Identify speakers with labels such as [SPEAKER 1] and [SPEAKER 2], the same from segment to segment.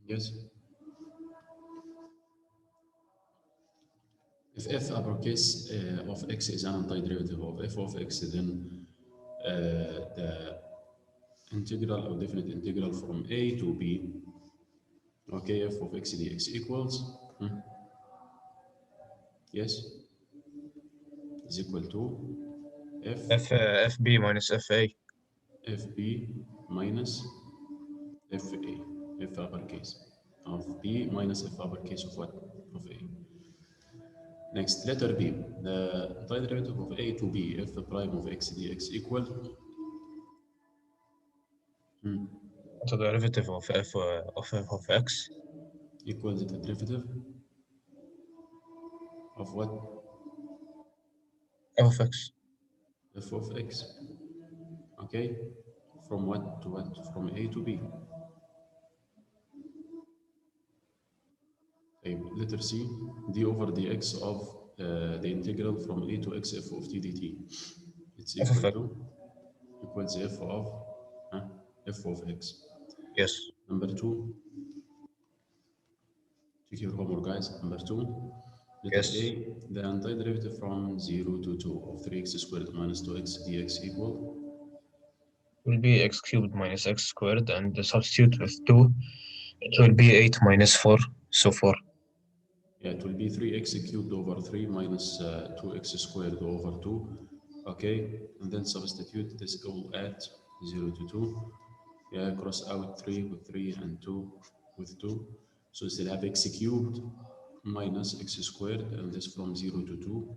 [SPEAKER 1] Yes. If f uppercase of x is an antiderivative of f of x, then the integral or definite integral from a to b, okay, f of x dx equals, yes, is equal to
[SPEAKER 2] FB minus FA.
[SPEAKER 1] fb minus fa, f uppercase of b minus f uppercase of what? Of a. Next, letter b, the antiderivative of a to b, f prime of x dx equal,
[SPEAKER 2] The derivative of f of x
[SPEAKER 1] equals the derivative of what?
[SPEAKER 2] f of x.
[SPEAKER 1] F of x, okay, from what to what? From a to b. Okay, letter c, d over dx of the integral from a to x f of t dt. It's
[SPEAKER 2] F of
[SPEAKER 1] equal
[SPEAKER 2] x.
[SPEAKER 1] to, equals f of f of x.
[SPEAKER 2] Yes.
[SPEAKER 1] Number 2, check your homework, guys. Number 2, letter
[SPEAKER 2] Yes.
[SPEAKER 1] a, the antiderivative from 0 to 2 of 3x squared minus 2x dx equal,
[SPEAKER 2] Will be x cubed minus x squared, and the substitute with 2, it will be 8 minus 4, so 4.
[SPEAKER 1] yeah, it will be 3x cubed over 3 minus 2x squared over 2, okay, and then substitute this all at 0 to 2, yeah, cross out 3 with 3 and 2 with 2, so still have x cubed minus x squared, and this from 0 to 2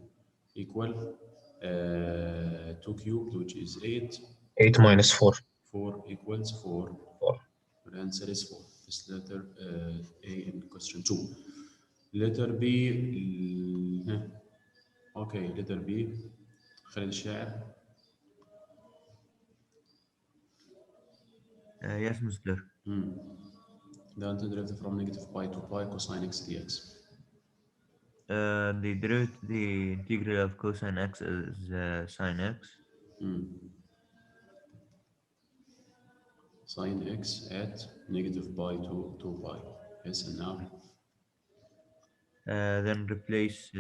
[SPEAKER 1] equal 2 cubed, which is 8.
[SPEAKER 2] 8 minus 4.
[SPEAKER 1] 4 equals 4.
[SPEAKER 2] 4.
[SPEAKER 1] The answer is 4. This letter A in question 2. Letter B, okay, letter B, خالد الشاعر.
[SPEAKER 3] Yes, Mr.
[SPEAKER 1] The antiderivative from negative pi to pi cosine x dx.
[SPEAKER 3] The integral of cosine x is sine x.
[SPEAKER 1] Sine x at negative pi to 2 pi. Yes, and now?
[SPEAKER 3] Then replace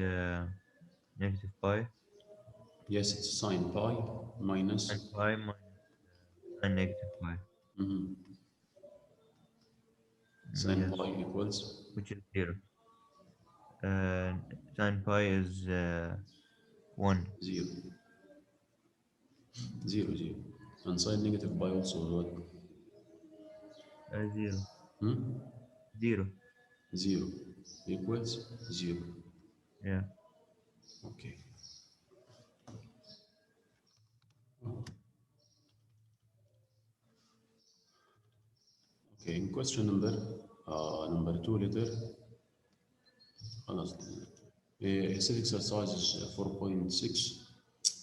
[SPEAKER 3] negative pi.
[SPEAKER 1] Yes, it's sine pi minus.
[SPEAKER 3] And pi minus sine negative pi.
[SPEAKER 1] Sine
[SPEAKER 3] Yes.
[SPEAKER 1] pi equals?
[SPEAKER 3] Which is 0. Sine pi is 1.
[SPEAKER 1] 0. 0, 0. And sine negative pi also is what?
[SPEAKER 3] 0. 0.
[SPEAKER 1] 0 equals 0.
[SPEAKER 3] Yeah.
[SPEAKER 1] Okay. Okay, in question number 2 letter. Exercise exercise 4.6.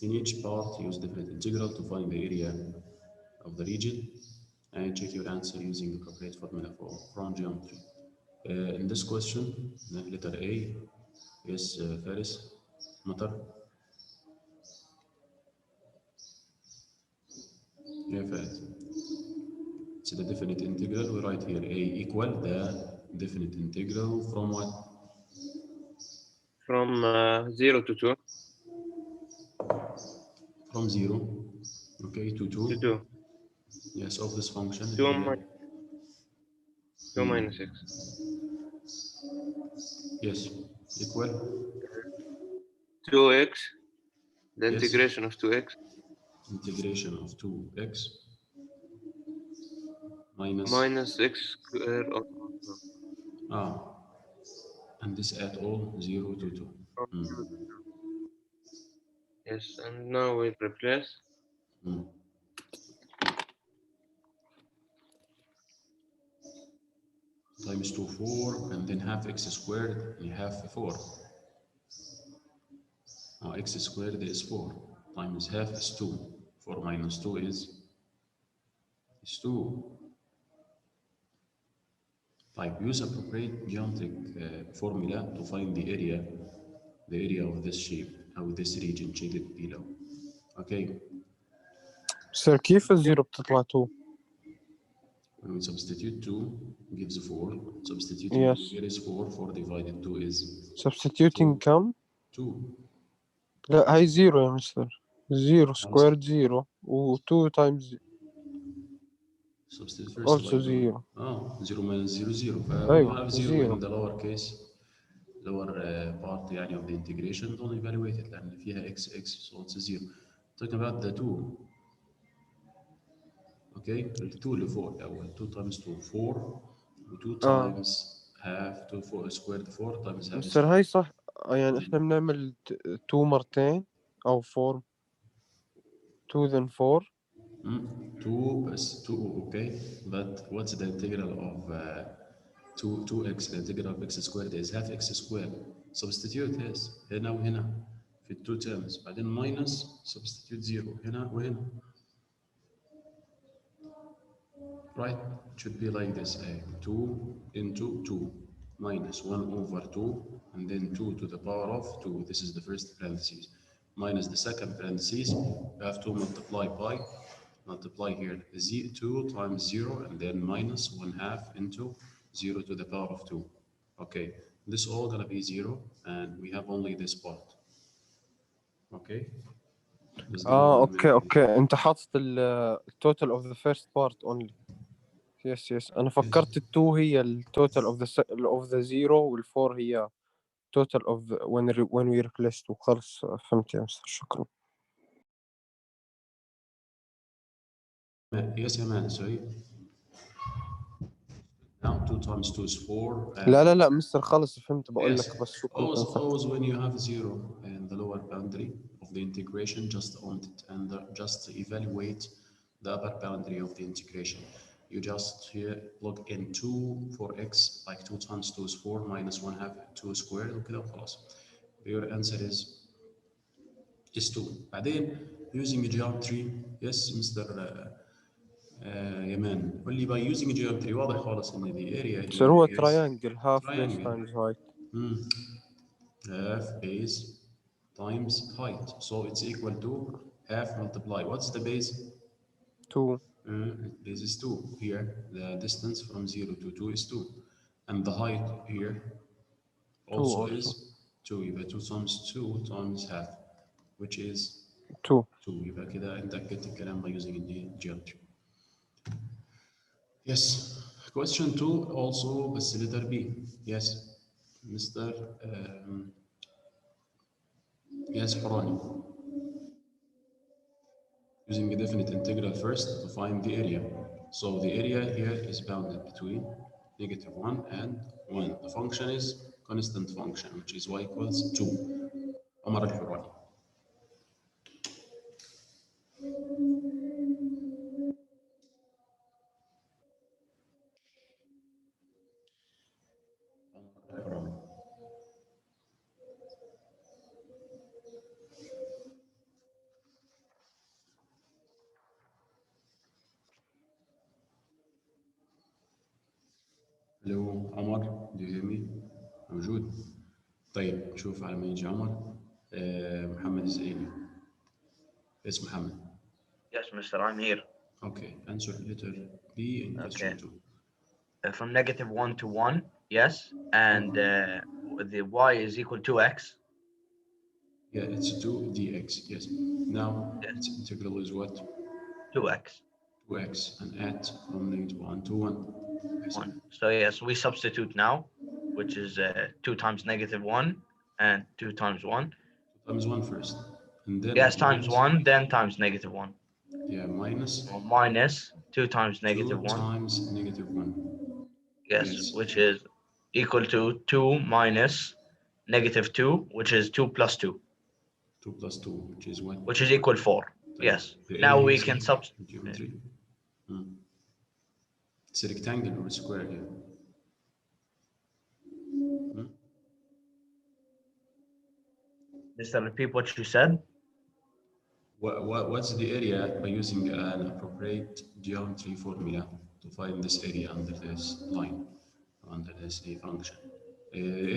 [SPEAKER 1] In each part, use different integral to find the area of the region and check your answer using the appropriate formula from geometry. In this question, letter A is Faris, Matar. Yeah, Faris. It's the definite integral. We write here A equal the definite integral from what?
[SPEAKER 4] From 0 to 2.
[SPEAKER 1] From 0, okay, to 2.
[SPEAKER 4] To 2.
[SPEAKER 1] Yes, of this function.
[SPEAKER 4] 2 minus x.
[SPEAKER 1] Yes, equal
[SPEAKER 4] 2x. The
[SPEAKER 1] yes.
[SPEAKER 4] integration of 2x.
[SPEAKER 1] Integration of 2x
[SPEAKER 4] minus x squared of
[SPEAKER 1] 2. And this at all 0 to 2.
[SPEAKER 4] Yes, and now we replace.
[SPEAKER 1] Times 2, 4, and then half x squared, you have 4. Now x squared is 4, times half is 2. 4 minus 2 is 2. Type, use appropriate geometric formula to find the area of this shape, أو this region, check it below. Okay.
[SPEAKER 5] سير كيف الزيرو بتطلع 2؟
[SPEAKER 1] When we substitute 2 gives 4. Substituting
[SPEAKER 5] Yes.
[SPEAKER 1] here is 4. 4 divided 2 is
[SPEAKER 5] substituting
[SPEAKER 1] Two.
[SPEAKER 5] كم؟
[SPEAKER 1] 2.
[SPEAKER 5] لا هاي زيرو يا مستر. زيرو سكوير زيرو و 2 times
[SPEAKER 1] Substitute first
[SPEAKER 5] also
[SPEAKER 1] like
[SPEAKER 5] zero.
[SPEAKER 1] 0 minus 0 0.
[SPEAKER 5] أيوة
[SPEAKER 1] We have 0
[SPEAKER 5] zero.
[SPEAKER 1] in the lower case, lower part يعني of the integration. Don't evaluate it لأن فيها x x, so it's a 0. Talking about the 2. Okay, ال 2 اللي فوق الأول. 2 times 2 4 و 2 times half 2 4 squared 4 times half is
[SPEAKER 5] مستر
[SPEAKER 1] 4.
[SPEAKER 5] هاي صح يعني احنا بنعمل 2 مرتين أو 4 2 then 4
[SPEAKER 1] 2 بس 2 okay, but what's the integral of 2x? The integral of x squared is half x squared. Substitute yes هنا وهنا في ال 2 terms, بعدين minus substitute 0 هنا وهنا. Right, it should be like this. 2 into 2 minus 1 over 2 and then 2 to the power of 2. This is the first parentheses. Minus the second parentheses. We have to multiply here 2 times 0 and then minus 1/2 into 0 to the power of 2. Okay, this all gonna be 0 and we have only this part. Okay.
[SPEAKER 5] اوكي انت حاطط التوتال اوف ذا فيرست بارت اونلي. يس انا فكرت ال2 هي التوتال اوف ذا زيرو وال4 هي total of the when we replace 2. خلص فهمت يا مستر شكرا.
[SPEAKER 1] Yes, yeah, man. Sorry. Now 2 times 2 is 4.
[SPEAKER 5] لا مستر خلص فهمت بقول
[SPEAKER 1] Yes.
[SPEAKER 5] لك بس شو كنت نفكر.
[SPEAKER 1] Always when you have 0 in the lower boundary of the integration, just own it and just evaluate the upper boundary of the integration. You just here plug in 2 for x, like 2 times 2 is 4 minus 1/2 2 squared وكده وخلاص. Your answer is 2. بعدين using geometry, yes, Mr. يمان. قول لي by using geometry واضح خالص ان the area
[SPEAKER 5] مستر هو
[SPEAKER 1] here is
[SPEAKER 5] triangle half base
[SPEAKER 1] triangle.
[SPEAKER 5] times height.
[SPEAKER 1] Half base times height, so it's equal to half multiply. What's the base?
[SPEAKER 5] 2.
[SPEAKER 1] Base is 2. Here the distance from 0 to 2 is 2 and the height here also is 2. يبقى 2 times 2 times half which is
[SPEAKER 5] 2.
[SPEAKER 1] يبقى كده انت اكدت الكلام by using the geometry. Yes. Question 2 also بس letter B. Yes. Mr. Yes, Harani. Using a definite integral first to find the area. So the area here is bounded between -1 and 1. The function is constant function, which is y equals 2. Omar al-Harani. Hello, Omar, do you hear me? موجود. طيب شوف على ما يجي عمر. محمد الزعيمي. Yes, Muhammad.
[SPEAKER 6] Yes, Mr. I'm here.
[SPEAKER 1] Okay, answer letter B in question 2.
[SPEAKER 6] From -1 to 1, yes, and the y is equal to x.
[SPEAKER 1] Yeah, it's 2 dx, yes. Now, its integral is what?
[SPEAKER 6] 2x.
[SPEAKER 1] 2x, and add from -1 to 1.
[SPEAKER 6] 1. So yes, we substitute now, which is 2 times -1 and 2 times 1.
[SPEAKER 1] 2 times 1 first, and then
[SPEAKER 6] Yes, times 1, then times -1.
[SPEAKER 1] Yeah, minus.
[SPEAKER 6] Or minus 2 times -1.
[SPEAKER 1] 2 times -1.
[SPEAKER 6] Yes, which is equal to 2 minus -2, which is 2 plus 2.
[SPEAKER 1] 2 plus 2, which is what?
[SPEAKER 6] Which is equal 4. Yes. Now we can substitute.
[SPEAKER 1] Geometry. It's a rectangle or a square here.
[SPEAKER 6] Just repeat what you said.
[SPEAKER 1] What's the area by using an appropriate geometry formula to find this area under this line, under this function?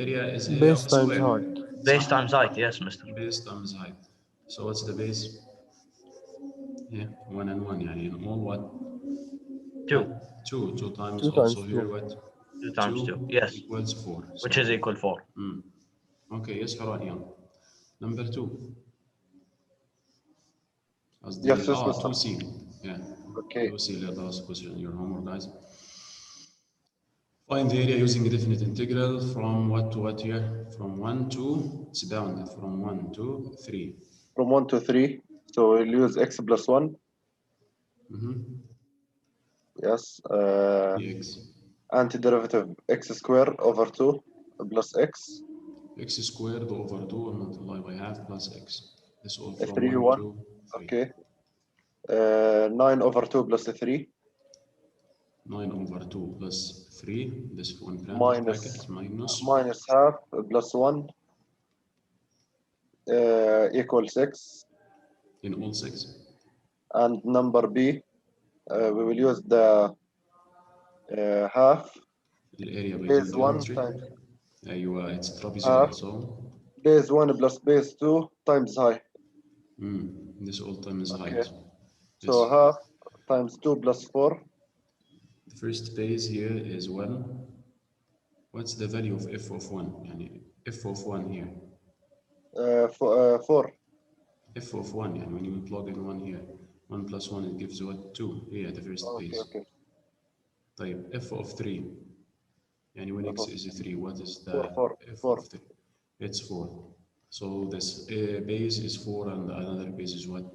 [SPEAKER 1] Area is area
[SPEAKER 5] base
[SPEAKER 1] of
[SPEAKER 5] times
[SPEAKER 1] square.
[SPEAKER 5] height.
[SPEAKER 6] Base times height, yes, Mr.
[SPEAKER 1] Base times height. So what's the base? Yeah, 1 and 1. يعني in all what?
[SPEAKER 6] 2.
[SPEAKER 1] 2 times
[SPEAKER 5] 2
[SPEAKER 1] also
[SPEAKER 5] times
[SPEAKER 1] here
[SPEAKER 5] 2.
[SPEAKER 1] what?
[SPEAKER 6] 2 times 2. Yes.
[SPEAKER 1] Equals 4.
[SPEAKER 6] Which
[SPEAKER 1] So,
[SPEAKER 6] is equal 4.
[SPEAKER 1] okay, yes, Haran, yeah. Number 2.
[SPEAKER 7] Yes, yes, Mr.
[SPEAKER 1] 2C. Yeah.
[SPEAKER 7] Okay.
[SPEAKER 1] 2C, let us question in your homework, guys. Find the area using a definite integral from what to what here? From 1 to, it's bounded from 1 to 3.
[SPEAKER 7] From 1 to 3. So we'll use x plus 1. Yes.
[SPEAKER 1] Dx.
[SPEAKER 7] Antiderivative x squared over 2 plus x.
[SPEAKER 1] X squared over 2 or multiply by half plus x. This all from
[SPEAKER 7] 3,
[SPEAKER 1] 1
[SPEAKER 7] 1.
[SPEAKER 1] to 3.
[SPEAKER 7] Okay. 9 over 2 plus 3.
[SPEAKER 1] 9 over 2 plus 3. This one bracket
[SPEAKER 7] minus half plus 1 equals 6.
[SPEAKER 1] in all 6.
[SPEAKER 7] And number B, we will use the half
[SPEAKER 1] الاريا
[SPEAKER 7] base 1
[SPEAKER 1] geometry.
[SPEAKER 7] times
[SPEAKER 1] ايوه it's trapezoidal,
[SPEAKER 7] half
[SPEAKER 1] so
[SPEAKER 7] base 1 plus base 2 times height.
[SPEAKER 1] this all times
[SPEAKER 7] Okay.
[SPEAKER 1] height.
[SPEAKER 7] So
[SPEAKER 1] Yes.
[SPEAKER 7] half times 2 plus 4.
[SPEAKER 1] The first base here is 1. What's the value of f of 1? يعني f of 1 here.
[SPEAKER 7] 4.
[SPEAKER 1] f of 1, يعني when you plug in 1 here, 1 plus 1 it gives what? 2 here, the first
[SPEAKER 7] Okay,
[SPEAKER 1] base.
[SPEAKER 7] okay.
[SPEAKER 1] طيب f of 3, يعني when x is 3, what is the
[SPEAKER 7] 4.
[SPEAKER 1] f of 3? It's 4. So this base is 4 and another base is what?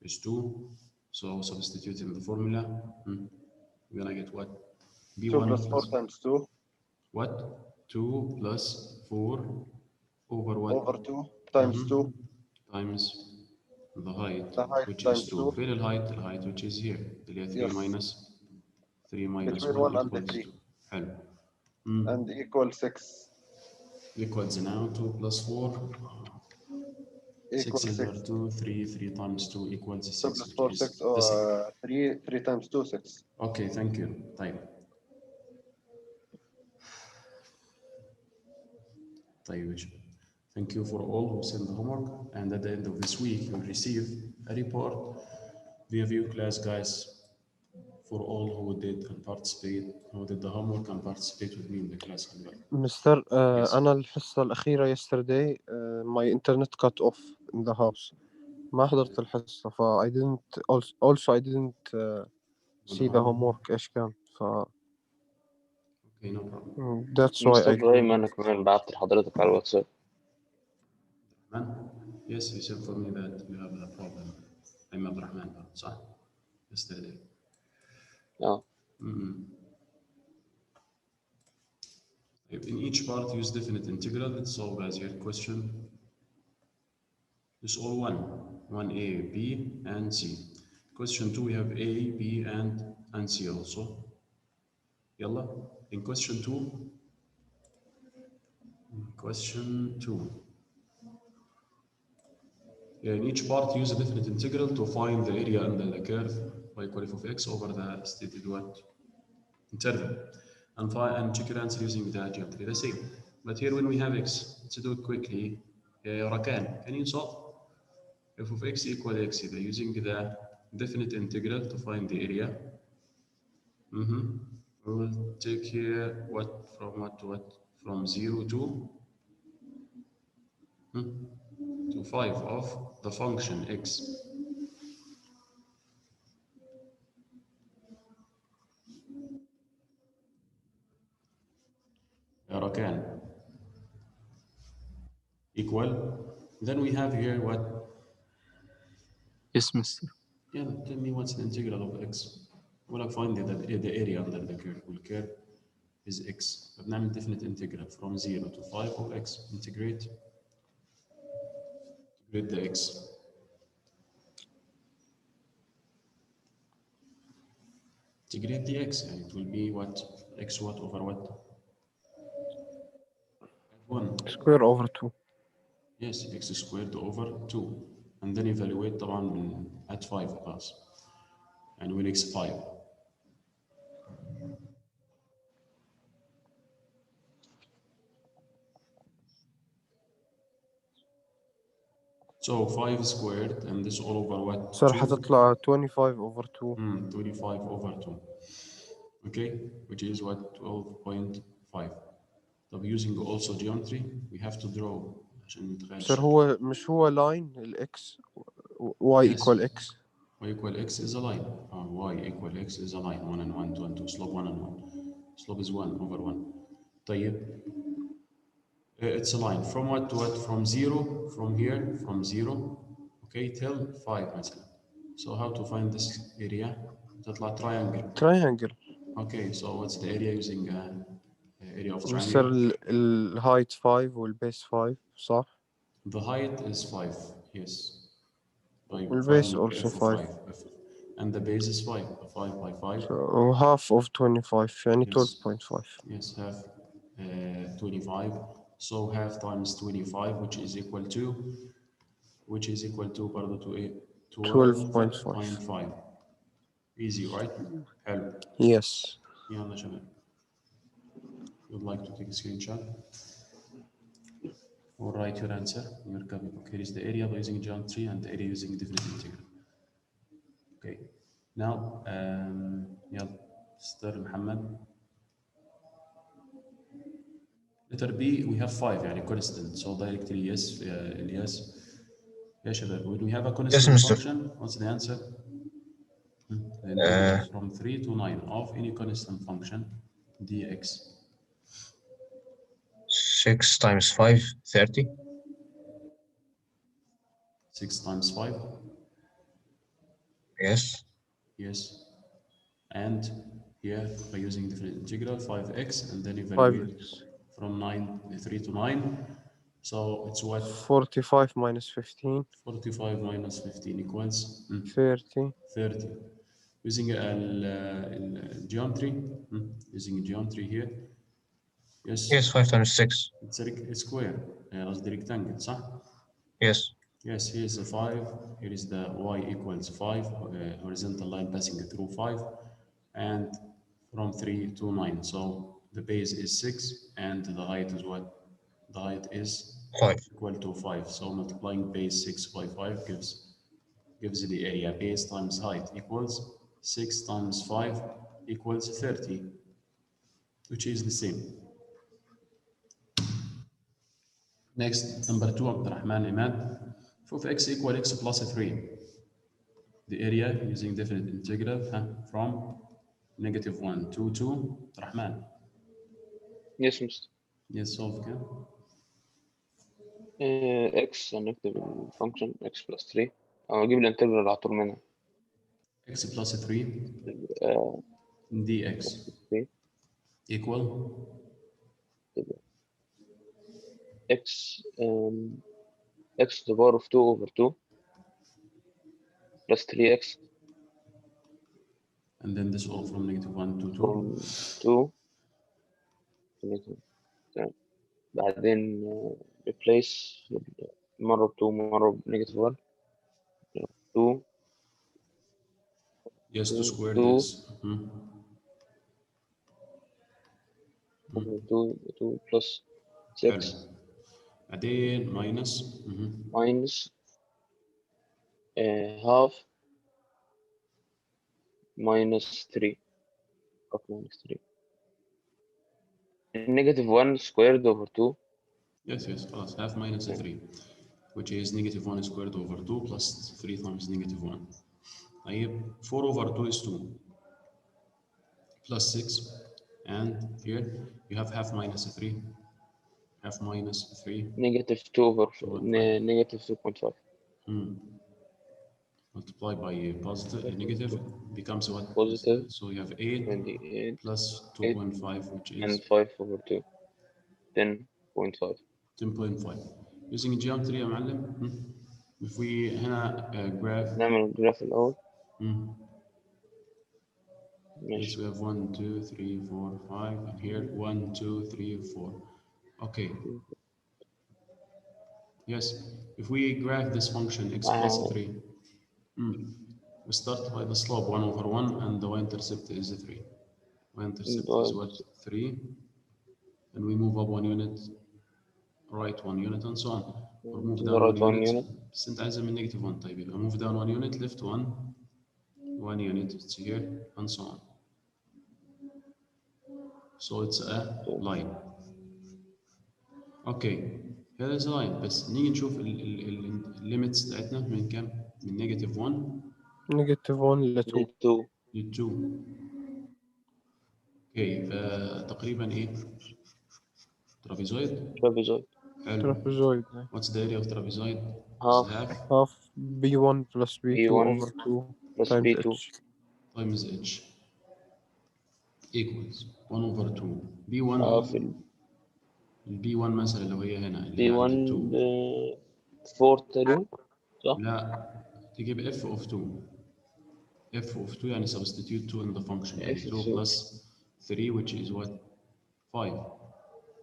[SPEAKER 1] Is 2. So substitute in the formula. We're gonna get what? B1
[SPEAKER 7] 2 plus 4 times 2.
[SPEAKER 1] What? 2 plus 4 over what?
[SPEAKER 7] Over 2 times 2.
[SPEAKER 1] Times the height,
[SPEAKER 7] The height
[SPEAKER 1] which
[SPEAKER 7] times
[SPEAKER 1] is 2.
[SPEAKER 7] 2.
[SPEAKER 1] Fair the height which is here. اللي هي 3
[SPEAKER 7] Yes.
[SPEAKER 1] minus 3 minus
[SPEAKER 7] Between
[SPEAKER 1] 1
[SPEAKER 7] 1 and
[SPEAKER 1] equals
[SPEAKER 7] 3.
[SPEAKER 1] 2. حلو.
[SPEAKER 7] And equal 6.
[SPEAKER 1] Equals now 2 plus 4.
[SPEAKER 7] Equal
[SPEAKER 1] 6 over
[SPEAKER 7] 6.
[SPEAKER 1] 2, 3 times 2 equals 6.
[SPEAKER 7] 2 plus
[SPEAKER 1] Which
[SPEAKER 7] 4,
[SPEAKER 1] is
[SPEAKER 7] 6.
[SPEAKER 1] the second.
[SPEAKER 7] 3 times 2, 6.
[SPEAKER 1] Okay, thank you. طيب. Thank you for all who sent the homework, and at the end of this week you'll receive a report via view class, guys, for all who did and participate, who did the homework and participate with me in the class.
[SPEAKER 5] مستر
[SPEAKER 1] Yes.
[SPEAKER 5] أنا الحصة الأخيرة yesterday my internet cut off in the house. ما حضرت الحصة I didn't also I didn't see the homework إيش كان
[SPEAKER 1] Okay, no problem.
[SPEAKER 5] that's why
[SPEAKER 4] مستر
[SPEAKER 5] I
[SPEAKER 4] إبراهيم أنا كمان بعت لحضرتك على الواتساب.
[SPEAKER 1] Yes, you said for me that you have a problem. I'm Abdurrahman, صح? Yesterday. In each part, use definite integral. Let's solve, guys, here question. It's all 1A, B, and C. Question 2, we have A, B, and C also. Yalla. In question 2, in each part, use a definite integral to find the area under the curve by equal f of x over the stated what? Interval. And check your answer using the geometry, the same. But here when we have x, let's do it quickly. Rakan, can you solve? F of x equal x either using the definite integral to find the area. We will take here what from what to what? From 0 to 5 of the function x. Rakan. Equal. Then we have here what?
[SPEAKER 8] Yes, mister.
[SPEAKER 1] Yeah, tell me what's the integral of x. Well, I find the area under the curve. The curve is x. فبنعمل definite integral from 0 to 5 of x. Integrate the x. Integrate the x, and it will be what? X what over what? 1.
[SPEAKER 5] square over 2.
[SPEAKER 1] Yes, x squared over 2. And then evaluate طبعا at 5 plus. And when x 5. So 5 squared and this all over what?
[SPEAKER 5] صار
[SPEAKER 1] 2?
[SPEAKER 5] حتطلع 25 over 2.
[SPEAKER 1] 25 over 2. Okay, which is what? 12.5. طب using also geometry we have to draw عشان نتخيل
[SPEAKER 5] صار
[SPEAKER 1] الشكل.
[SPEAKER 5] هو مش هو line الإكس y
[SPEAKER 1] Yes.
[SPEAKER 5] equal x.
[SPEAKER 1] Y equal x is a line. Y equal x is a line. 1 and 1, 2 and 2. Slope 1 and 1. Slope is 1 over 1. طيب. It's a line. From what to what? From 0, from here, from 0, okay, till 5 مثلا. So how to find this area? تطلع triangle.
[SPEAKER 5] Triangle.
[SPEAKER 1] Okay, so what's the area using area of
[SPEAKER 5] بصير
[SPEAKER 1] triangle?
[SPEAKER 5] ال height 5 والbase 5 صح؟
[SPEAKER 1] The height is 5, yes. طيب
[SPEAKER 5] والbase
[SPEAKER 1] 5
[SPEAKER 5] also
[SPEAKER 1] f
[SPEAKER 5] 5.
[SPEAKER 1] 5. And the base is 5. 5 by 5.
[SPEAKER 5] So half of 25 يعني
[SPEAKER 1] Yes.
[SPEAKER 5] 12.5.
[SPEAKER 1] Yes, half 25. So half times 25, which is equal to برضه to 12.5. Easy, right? حلو.
[SPEAKER 5] Yes.
[SPEAKER 1] يلا شباب. You'd like to take a screenshot or write your answer in your copybook. Here is the area by using geometry and the area using definite integral. Okay. Now, يلا Mr. محمد. Letter B, we have 5 يعني constant. So directly yes, yes. Yeah, شباب. When we have a constant
[SPEAKER 2] Mr.
[SPEAKER 1] function, what's the answer? The integral from 3 to 9 of any constant function dx.
[SPEAKER 2] 6 times 5, 30.
[SPEAKER 1] 6 times 5.
[SPEAKER 2] Yes.
[SPEAKER 1] Yes. And here by using different integral 5x and then
[SPEAKER 5] 5x.
[SPEAKER 1] evaluate from 3 to 9. So it's what?
[SPEAKER 5] 45 minus 15.
[SPEAKER 1] 45 minus 15 equals
[SPEAKER 5] 30.
[SPEAKER 1] 30. Using geometry, using geometry here. Yes.
[SPEAKER 2] Yes, 5 times 6.
[SPEAKER 1] It's a square. قصدي rectangle, صح?
[SPEAKER 2] Yes.
[SPEAKER 1] Yes, here's the 5. Here is the y equals 5, horizontal line passing through 5, and from 3 to 9. So the base is 6, and the height is what? The height is
[SPEAKER 2] 5.
[SPEAKER 1] equal to 5. So multiplying base 6 by 5 gives the area. Base times height equals 6 times 5 equals 30, which is the same. Next, number 2, Abdurrahman Imad. If x equal x plus 3, the area using definite integral from -1 to 2, Abdurrahman.
[SPEAKER 4] Yes, Mr.
[SPEAKER 1] Yes, solve كده.
[SPEAKER 4] X هنكتب الفانكشن x plus 3 أو أجيب الانتجرال على طول منها.
[SPEAKER 1] x plus 3 dx
[SPEAKER 4] 3
[SPEAKER 1] equal
[SPEAKER 4] x x to the power of 2 over 2 plus 3x
[SPEAKER 1] and then this all from -1 to 2.
[SPEAKER 4] from 2 to negative. بعدين replace مرة ب 2 مرة ب -1 2
[SPEAKER 1] Yes, to square
[SPEAKER 4] 2
[SPEAKER 1] this.
[SPEAKER 4] over 2 plus 6
[SPEAKER 1] حلو. بعدين minus
[SPEAKER 4] minus half minus 3 of minus 3 -1 squared over 2
[SPEAKER 1] Yes, خلاص half minus 3, which is -1 squared over 2 plus 3 times -1. طيب 4 over 2 is 2 plus 6, and here you have half minus 3, half minus 3.
[SPEAKER 4] -2 over negative 2.5
[SPEAKER 1] multiply by positive negative becomes what?
[SPEAKER 4] Positive.
[SPEAKER 1] So you have 8
[SPEAKER 4] 28
[SPEAKER 1] plus 2.5, which is
[SPEAKER 4] and 5 over 2 10.5
[SPEAKER 1] 10.5. using geometry يا معلم. if we هنا graph
[SPEAKER 4] نعمل الجراف الأول
[SPEAKER 1] yes,
[SPEAKER 4] ماشي
[SPEAKER 1] we have 1 2 3 4 5 and here 1 2 3 4. Okay. Yes, if we graph this function x plus 3, we start by the slope 1 over 1 and the y-intercept is 3. Y-intercept is what? 3. And we move up 1 unit, right 1 unit, and so on. or move
[SPEAKER 4] To
[SPEAKER 1] down
[SPEAKER 4] the right
[SPEAKER 1] 1
[SPEAKER 4] 1
[SPEAKER 1] unit.
[SPEAKER 4] unit.
[SPEAKER 1] بس انت عايزها من negative 1. طيب يبقى move down 1 unit, left 1 unit, it's here and so on. So it's a line. اوكي هذا لاين، بس نيجي نشوف الليميتس بتاعتنا من كام؟ من نيجاتيف 1
[SPEAKER 5] نيجاتيف 1 ل 2
[SPEAKER 4] 2
[SPEAKER 1] ل 2. اوكي فتقريبا ايه؟ ترابيزويد.
[SPEAKER 4] trapezoid.
[SPEAKER 1] حلو.
[SPEAKER 5] ترابيزويد.
[SPEAKER 1] What's the area of trapezoid?
[SPEAKER 4] Half
[SPEAKER 1] Half
[SPEAKER 5] half B1 plus B2
[SPEAKER 4] B1
[SPEAKER 5] over 2
[SPEAKER 4] plus
[SPEAKER 5] times
[SPEAKER 4] B2
[SPEAKER 5] H.
[SPEAKER 1] times H equals 1 over 2. B1
[SPEAKER 4] half ال
[SPEAKER 1] B1 مثلا لو هي هنا اللي هي عند
[SPEAKER 4] B1
[SPEAKER 1] ال 2.
[SPEAKER 4] 4 تقريبا صح؟
[SPEAKER 1] لا تجيب f of 2. f of 2 يعني substitute 2 in the function يعني
[SPEAKER 4] F
[SPEAKER 1] 2
[SPEAKER 4] of 2.
[SPEAKER 1] plus 3 which is what? 5.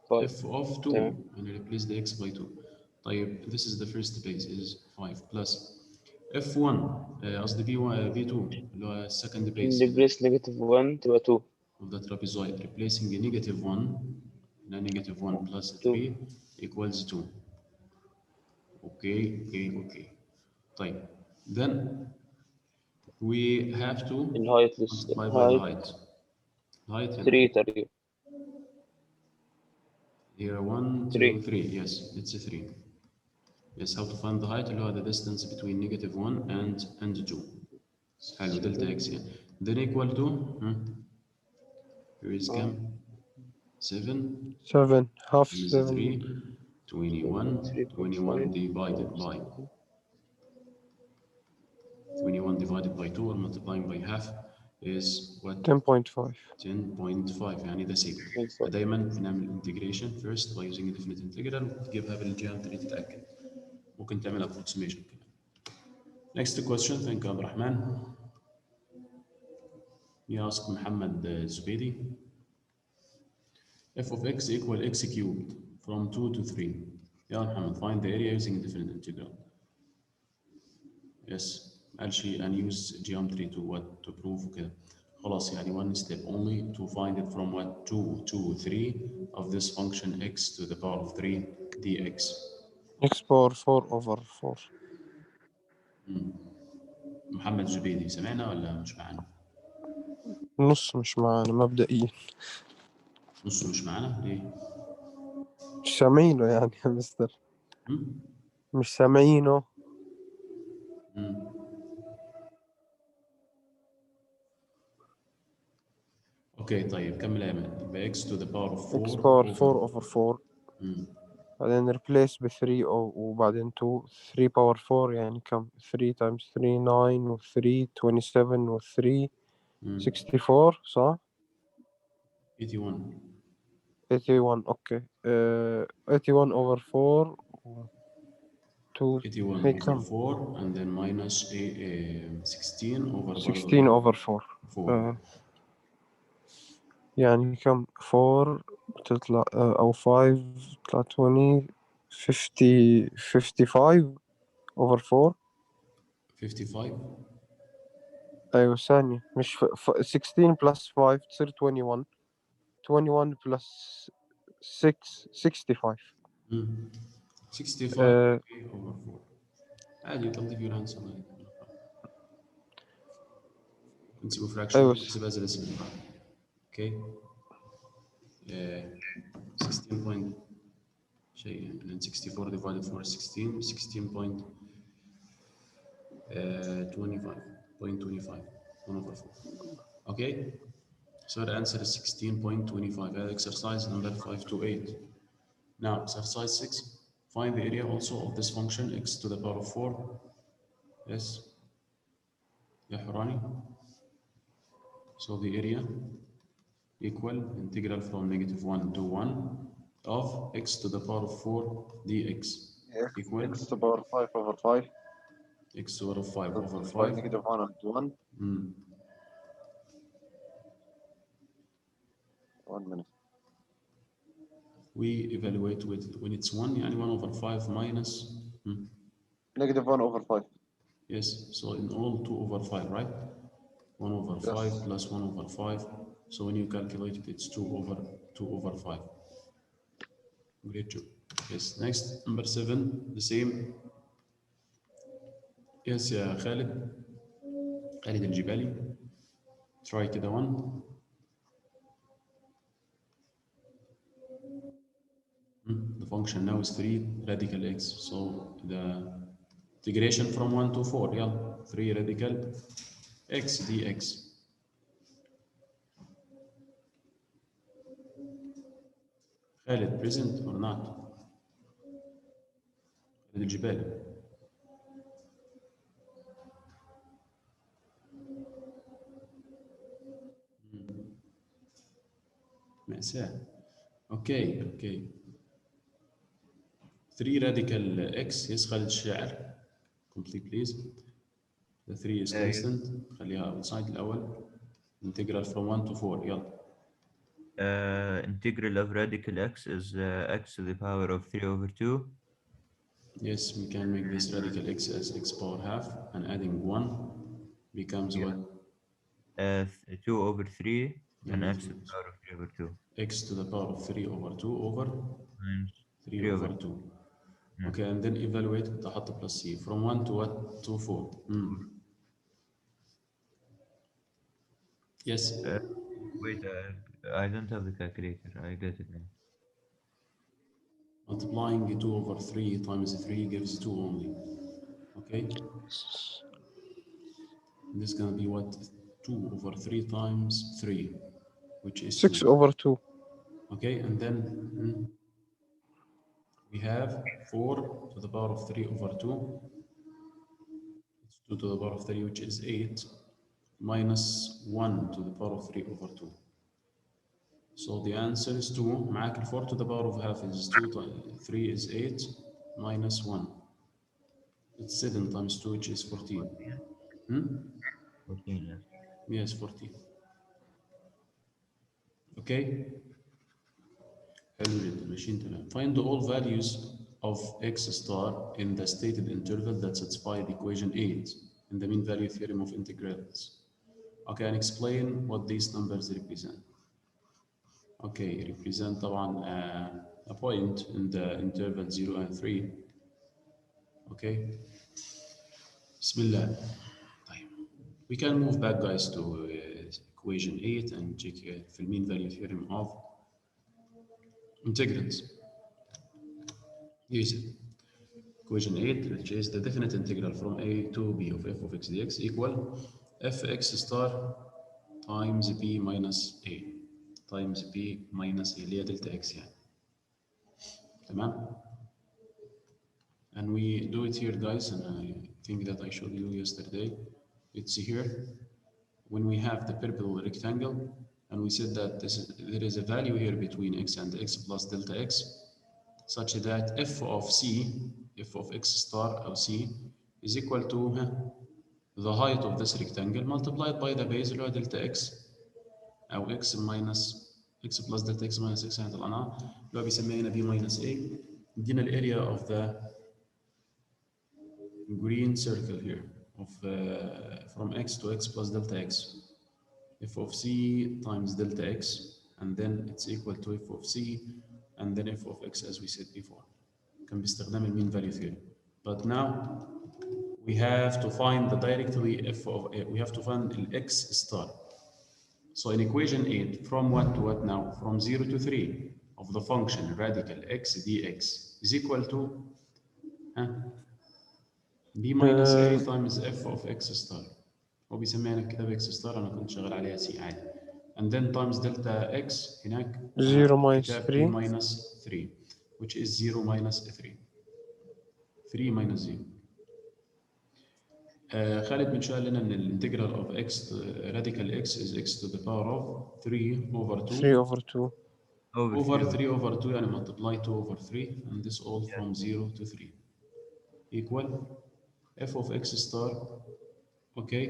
[SPEAKER 4] 5
[SPEAKER 1] f of 2
[SPEAKER 4] تمام.
[SPEAKER 1] and replace the x by 2. طيب this is the first base is 5 plus f1 قصدي b1 b2 اللي هو second base
[SPEAKER 4] replace negative 1 تبقى 2
[SPEAKER 1] of the trapezoid replacing a negative 1 and a negative 1 plus 3 equals 2. Okay. طيب then we have to
[SPEAKER 4] الهايت
[SPEAKER 1] multiply by the height. Height
[SPEAKER 4] 3 تقريبا.
[SPEAKER 1] here 1 2 3 yes it's a 3. Yes, how to find the height اللي هو the distance between negative 1 and 2. حلو delta x يعني. Then equal to here is كم؟ 7
[SPEAKER 5] 7 half
[SPEAKER 1] times
[SPEAKER 5] 7
[SPEAKER 1] 3 21 21 divided by 21 divided by 2 or multiplying by half is what?
[SPEAKER 5] 10.5
[SPEAKER 1] 10.5 يعني ده same. فدايما بنعمل integration first by using a definite integral وتجيبها بالجيومتري تتأكد. ممكن تعمل approximation كمان. Next question, thank you عبد الرحمن. You ask Muhammad Zubaidi. f of x equal x cubed from 2 to 3. يا محمد find the area using definite integral. Yes, actually and use geometry to what to prove وكده. خلاص يعني one step only to find it from what 2 to 3 of this function x to the power of 3 dx.
[SPEAKER 5] x power 4 over 4.
[SPEAKER 1] محمد زبيدي سمعنا ولا مش معنا؟
[SPEAKER 5] نص مش معانا مبدئيا.
[SPEAKER 1] نصه مش معنا ليه؟
[SPEAKER 5] مش سامعينه يعني يا مستر.
[SPEAKER 1] مم؟
[SPEAKER 5] مش سامعينه.
[SPEAKER 1] اوكي طيب كمل يا مان. يبقى x to the power of 4
[SPEAKER 5] x power 4 over 4 بعدين replace ب 3 وبعدين 2 3 power 4 يعني كم 3 times 3 9 و 3 27 و 3 64 صح؟
[SPEAKER 1] 81
[SPEAKER 5] 81 اوكي 81 over 4 2
[SPEAKER 1] 81
[SPEAKER 5] هي
[SPEAKER 1] over
[SPEAKER 5] كم
[SPEAKER 1] 4 and then minus 16 over
[SPEAKER 5] 16 over 4 يعني كم 4 تطلع أو 5 تطلع 20 50 55 over 4
[SPEAKER 1] 55
[SPEAKER 5] أيوة ثانية مش 16 plus 5 تصير 21 21 plus 6 65
[SPEAKER 1] 65 okay, over 4 عادي يطلع give your answer نسيبه fraction
[SPEAKER 5] أيوة
[SPEAKER 1] نحسبها as a decimal okay 16 point شيء and then 64 divided 4 is 16 16.25 0.25 1 over 4 okay so the answer is 16.25 exercise number 528 now exercise 6 find the area also of this function x to the power of 4 yes يا حراني so the area equal integral from -1 to 1 of x to the power of 4 dx equal
[SPEAKER 7] x to the power 5 over 5
[SPEAKER 1] x to the power of 5 over
[SPEAKER 7] by
[SPEAKER 1] 5
[SPEAKER 7] negative 1 and 1. 1 minute.
[SPEAKER 1] we evaluate with when it's 1 يعني 1 over 5 minus
[SPEAKER 7] Negative 1 over 5.
[SPEAKER 1] yes so in all 2 over 5 right 1 over 5 plus 1 over 5 so when you calculate it it's 2 over 5 great job Yes, next number 7 the same. Yes يا خالد الجبالي. Try كده 1. The function now is 3 radical x. So the integration from 1 to 4. Yeah, 3 radical x dx. Khalid, present or not? Khalid الجبالي. مأساة. Okay. 3 radical x. Yes, Khalid الشاعر. Complete please. The 3 is constant. خليها outside الأول. Integral from 1 to 4. يلا.
[SPEAKER 3] Integral of radical x is x to the power of 3 over 2.
[SPEAKER 1] Yes, we can make this radical x as x power half, and adding 1 becomes what?
[SPEAKER 3] 2 over 3 and
[SPEAKER 1] Yeah,
[SPEAKER 3] x to the power of 3 over 2.
[SPEAKER 1] X to the power of 3 over 2 over
[SPEAKER 3] Times
[SPEAKER 1] 3 over 2. Okay, and then evaluate تحط plus c from 1 to what? To 4. Yes.
[SPEAKER 3] Wait, I don't have the calculator. I get it now.
[SPEAKER 1] Multiplying 2 over 3 times 3 gives 2 only. Okay? This is going to be what? 2 over 3 times 3, which is
[SPEAKER 5] 6
[SPEAKER 1] 2.
[SPEAKER 5] over 2.
[SPEAKER 1] Okay, and then we have 4 to the power of 3 over 2. It's 2 to the power of 3, which is 8, minus 1 to the power of 3 over 2. So the answer is 2. معاك 4 to the power of half is 2, 3 is 8, minus 1. It's 7 times 2, which is 14.
[SPEAKER 3] 14, yes.
[SPEAKER 1] Yes, 14. Okay? حلو جدا ماشيين تمام. Find all values of x star in the stated interval that satisfy the equation 8 in the mean value theorem of integrals. Okay, and explain what these numbers represent. Okay, represent طبعا a point in the interval 0 and 3. Okay. Bismillah. We can move back, guys, to equation 8 and check the mean value theorem of integrals. Use it. Equation 8, which is the definite integral from a to b of f of x dx equal fx star times b minus a times b minus a اللي هي delta x يعني. تمام؟ And we do it here, guys, and I think that I showed you yesterday. It's here. When we have the purple rectangle, and we said that there is a value here between x and x plus delta x, such that f of x star or c is equal to the height of this rectangle multiplied by the base اللي هو delta x أو x minus x plus delta x minus x هنطلعناها اللي هو بيسميها هنا b minus a. يدينا الاريا of the green circle here of from x to x plus delta x. f of c times delta x, and then it's equal to f of c and then f of x as we said before. كان باستخدام المين value theorem. But now we have to find the directly f of we have to find the x star. So in equation 8, from what to what now? From 0 to 3 of the function radical x dx is equal to b minus a times f of x star. هو بيسميها هنا كتاب x star، أنا كنت شغال عليها c عادي. And then times delta x هناك
[SPEAKER 5] 0 minus
[SPEAKER 1] كتاب
[SPEAKER 5] 3
[SPEAKER 1] b minus 3 which is 0 minus 3. 3 minus 0. خالد من شوية لنا إن الانتجرال of x radical x is x to the power of 3 over 2.
[SPEAKER 5] 3 over 2.
[SPEAKER 1] Over 3 over 2 يعني multiply 2 over 3 and this all from 0 to 3 equal f of x star, okay,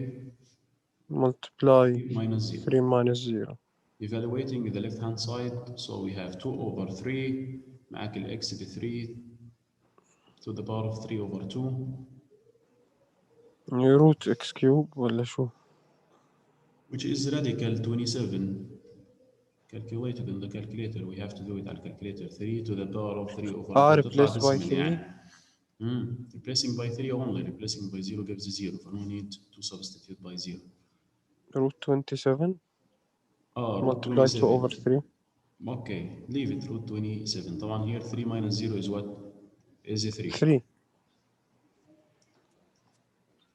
[SPEAKER 5] Multiply
[SPEAKER 1] minus 0.
[SPEAKER 5] 3 minus 0.
[SPEAKER 1] Evaluating the left hand side, so we have 2 over 3 معاك ال x ب 3 to the power of 3 over 2
[SPEAKER 5] root x cube ولا شو؟
[SPEAKER 1] which is radical 27. calculated in the calculator. We have to do it على calculator. 3 to the power of 3 over 2 تطلع
[SPEAKER 5] replace by
[SPEAKER 1] decimal
[SPEAKER 5] 3.
[SPEAKER 1] يعني. Replacing by 3 only. Replacing by 0 gives 0. So we need to substitute by 0.
[SPEAKER 5] Root 27
[SPEAKER 1] root
[SPEAKER 5] multiply 2 over
[SPEAKER 1] 27.
[SPEAKER 5] 3.
[SPEAKER 1] Okay, leave it root 27. طبعا here 3 minus 0 is what? Is 3.
[SPEAKER 5] 3.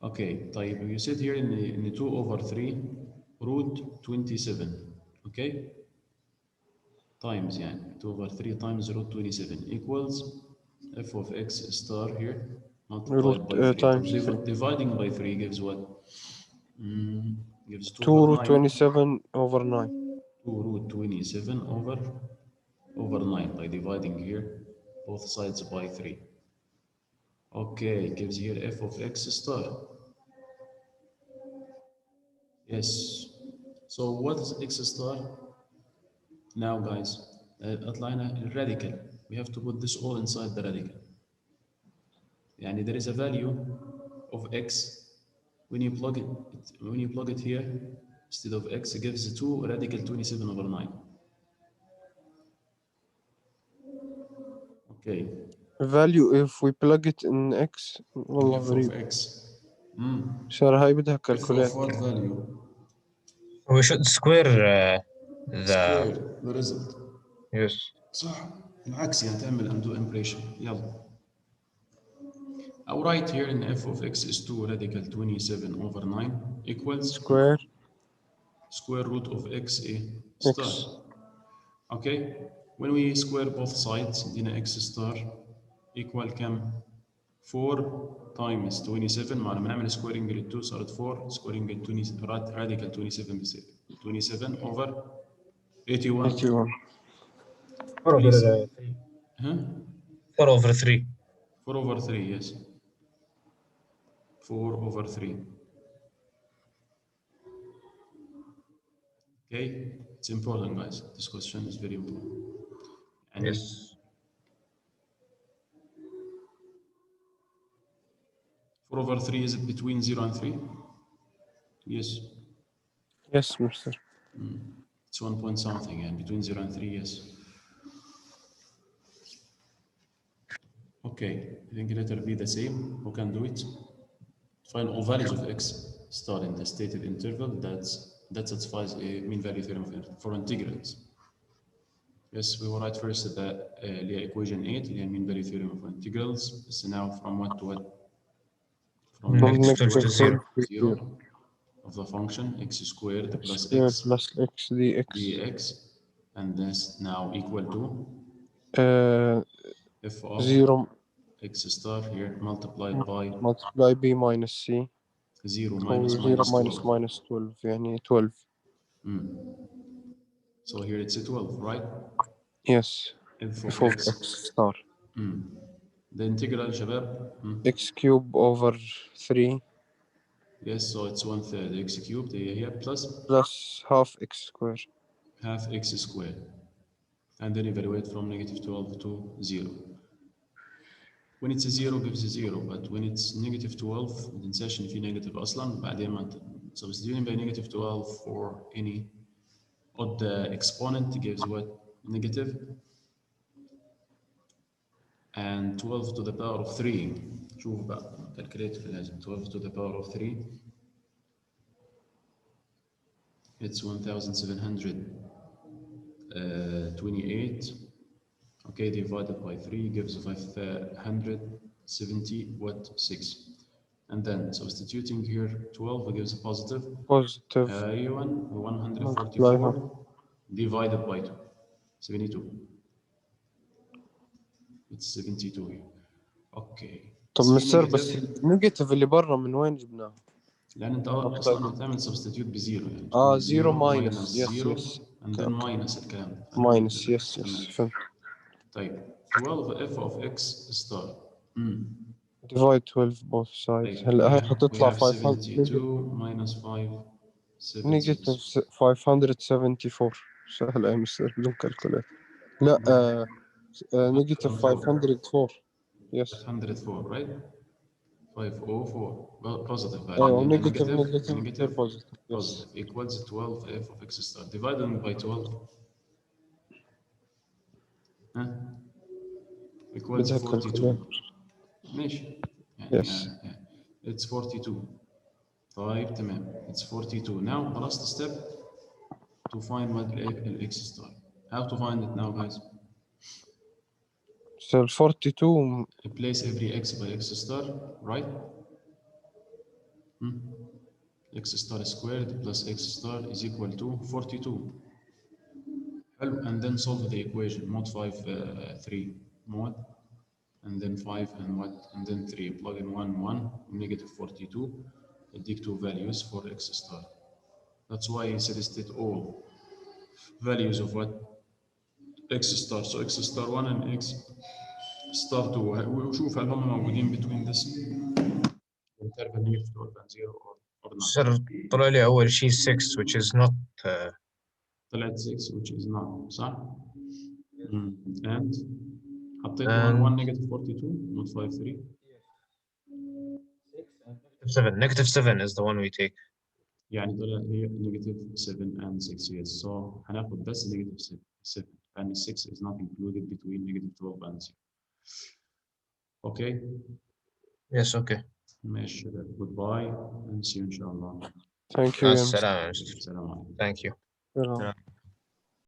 [SPEAKER 1] Okay, طيب you said here in 2 over 3 root 27. Okay? Times يعني 2 over 3 times root 27 equals f of x star here multiplied
[SPEAKER 5] Root,
[SPEAKER 1] by 3.
[SPEAKER 5] times
[SPEAKER 1] Dividing by 3 gives what? Gives 2
[SPEAKER 5] 2
[SPEAKER 1] over
[SPEAKER 5] root
[SPEAKER 1] 9.
[SPEAKER 5] 27 over 9.
[SPEAKER 1] 2 root 27 over 9 by dividing here both sides by 3. Okay, gives here f of x star. Yes. So what is x star? Now guys, outline a radical. We have to put this all inside the radical. Yani there is a value of x. When you plug it here, instead of x, it gives 2 radical 27 over 9. Okay.
[SPEAKER 5] Value if we plug it in x والله
[SPEAKER 1] f
[SPEAKER 5] غريب.
[SPEAKER 1] of x.
[SPEAKER 5] شهر هاي بدها
[SPEAKER 1] f of
[SPEAKER 5] calculate.
[SPEAKER 1] what value?
[SPEAKER 2] We should square the
[SPEAKER 1] Square the result.
[SPEAKER 2] yes.
[SPEAKER 1] صح. العكس يعني تعمل undo impression. يلا. I'll write here in f of x is 2 radical 27 over 9 equals square root of x a star.
[SPEAKER 5] X.
[SPEAKER 1] Okay, when we square both sides, دينا x star equal كم؟ 4 times 27 مع لما نعمل squaring لل 2 صارت 4 squaring لل 20 radical 27 بيصير 27 over 81.
[SPEAKER 5] 81.
[SPEAKER 2] 4 over 3.
[SPEAKER 1] Huh?
[SPEAKER 2] 4 over 3.
[SPEAKER 1] 4 over 3, yes. 4 over 3. Okay, it's important, guys. This question is very important. And
[SPEAKER 2] Yes.
[SPEAKER 1] 4 over 3, is it between 0 and 3? Yes.
[SPEAKER 5] Yes, mister.
[SPEAKER 1] It's 1 point something, and between 0 and 3, yes. Okay, I think let it be the same. Who can do it? Find all values of x star in the stated interval that satisfies a mean value theorem for integrals. Yes, we will write first the equation 8, the mean value theorem for integrals. So now from what to what? From
[SPEAKER 2] From
[SPEAKER 1] negative
[SPEAKER 2] negative
[SPEAKER 1] to
[SPEAKER 2] to
[SPEAKER 1] 0,
[SPEAKER 2] 0.
[SPEAKER 1] 0 of the function x squared
[SPEAKER 5] X
[SPEAKER 1] plus
[SPEAKER 5] squared
[SPEAKER 1] x
[SPEAKER 5] plus x dx.
[SPEAKER 1] dx, and this now equal to f of
[SPEAKER 5] 0
[SPEAKER 1] x star here multiplied by
[SPEAKER 5] multiply b minus c.
[SPEAKER 1] 0
[SPEAKER 5] أو
[SPEAKER 1] minus
[SPEAKER 5] 0
[SPEAKER 1] minus
[SPEAKER 5] minus
[SPEAKER 1] 12.
[SPEAKER 5] minus 12 يعني 12.
[SPEAKER 1] So here it's a 12, right?
[SPEAKER 5] Yes.
[SPEAKER 1] f
[SPEAKER 5] F
[SPEAKER 1] of
[SPEAKER 5] of
[SPEAKER 1] x.
[SPEAKER 5] x star.
[SPEAKER 1] The integral شباب.
[SPEAKER 5] X cube over 3
[SPEAKER 1] Yes, so it's 1/3 x cubed here plus
[SPEAKER 5] plus half x squared.
[SPEAKER 1] half x squared. And then evaluate from negative 12 to 0. When it's a 0 gives a 0, but when it's negative 12 ما تنساش ان في negative اصلا بعدين ما substituting by negative 12 for any odd exponent gives what? Negative. And 12 to the power of 3. شوف بقى calculator لازم 12 to the power of 3. It's 1728. Okay, divided by 3 gives 570 what? 6. And then substituting here 12 gives a positive.
[SPEAKER 5] Positive.
[SPEAKER 1] 144 divided by 2. 72. It's 72 here. Okay.
[SPEAKER 5] طب
[SPEAKER 1] It's
[SPEAKER 5] مستر
[SPEAKER 1] negative.
[SPEAKER 5] بس النيجاتيف اللي برا من وين جبناه؟
[SPEAKER 1] لأن أنت أصلا هتعمل substitute بزيرو يعني.
[SPEAKER 5] 0 minus. Yes,
[SPEAKER 1] zero
[SPEAKER 5] yes.
[SPEAKER 1] and then minus الكلام.
[SPEAKER 5] Minus. Yes, yes. فهمت.
[SPEAKER 1] طيب 12 f of x star.
[SPEAKER 5] Divide 12 both sides.
[SPEAKER 1] طيب
[SPEAKER 5] هلا هاي
[SPEAKER 1] we
[SPEAKER 5] حتطلع
[SPEAKER 1] have
[SPEAKER 5] 500
[SPEAKER 1] 72 minus 5
[SPEAKER 5] negative
[SPEAKER 1] 76.
[SPEAKER 5] 574. سهل أي مستر بدون كالكوليت. لا negative 504. Yes.
[SPEAKER 1] 504 right? 504 well, positive value.
[SPEAKER 5] أيوة
[SPEAKER 1] and
[SPEAKER 5] negative
[SPEAKER 1] negative
[SPEAKER 5] positive. Yes.
[SPEAKER 1] positive equals 12 f of x star divided by 12 ها equals
[SPEAKER 5] بدها
[SPEAKER 1] 42
[SPEAKER 5] calculator.
[SPEAKER 1] ماشي يعني
[SPEAKER 5] Yes.
[SPEAKER 1] it's 42 طيب تمام it's 42 now the last step to find what x star. How to find it now guys?
[SPEAKER 5] So 42
[SPEAKER 1] Replace every x by x star, right? X star squared plus x star is equal to 42. حلو, and then solve the equation mod 5 3 mod and then 5 and what and then 3 plug in 1 1 negative 42 take two values for x star. That's why he suggested all values of what x star, so x star 1 and x star 2 وشوف هل هم موجودين between this interval negative 12 and 0 or not.
[SPEAKER 2] سر طلع لي أول شيء 6 which is not
[SPEAKER 1] طلعت 6 which is not صح؟ and حطيت
[SPEAKER 2] And
[SPEAKER 1] 1 1 negative 42 not 5 3
[SPEAKER 2] 7. Negative 7 is the one we take.
[SPEAKER 1] يعني طلع هي negative 7 and 6 yes, so هناخد بس negative 7 and 6 is not included between negative 12 and 0. Okay.
[SPEAKER 2] Yes, okay.
[SPEAKER 1] ماشي goodbye and see you إن شاء الله.
[SPEAKER 5] thank you
[SPEAKER 2] مع
[SPEAKER 5] يا مستر.
[SPEAKER 2] السلامة يا مستر.
[SPEAKER 1] السلام عليكم.
[SPEAKER 2] Thank you.
[SPEAKER 5] سلام.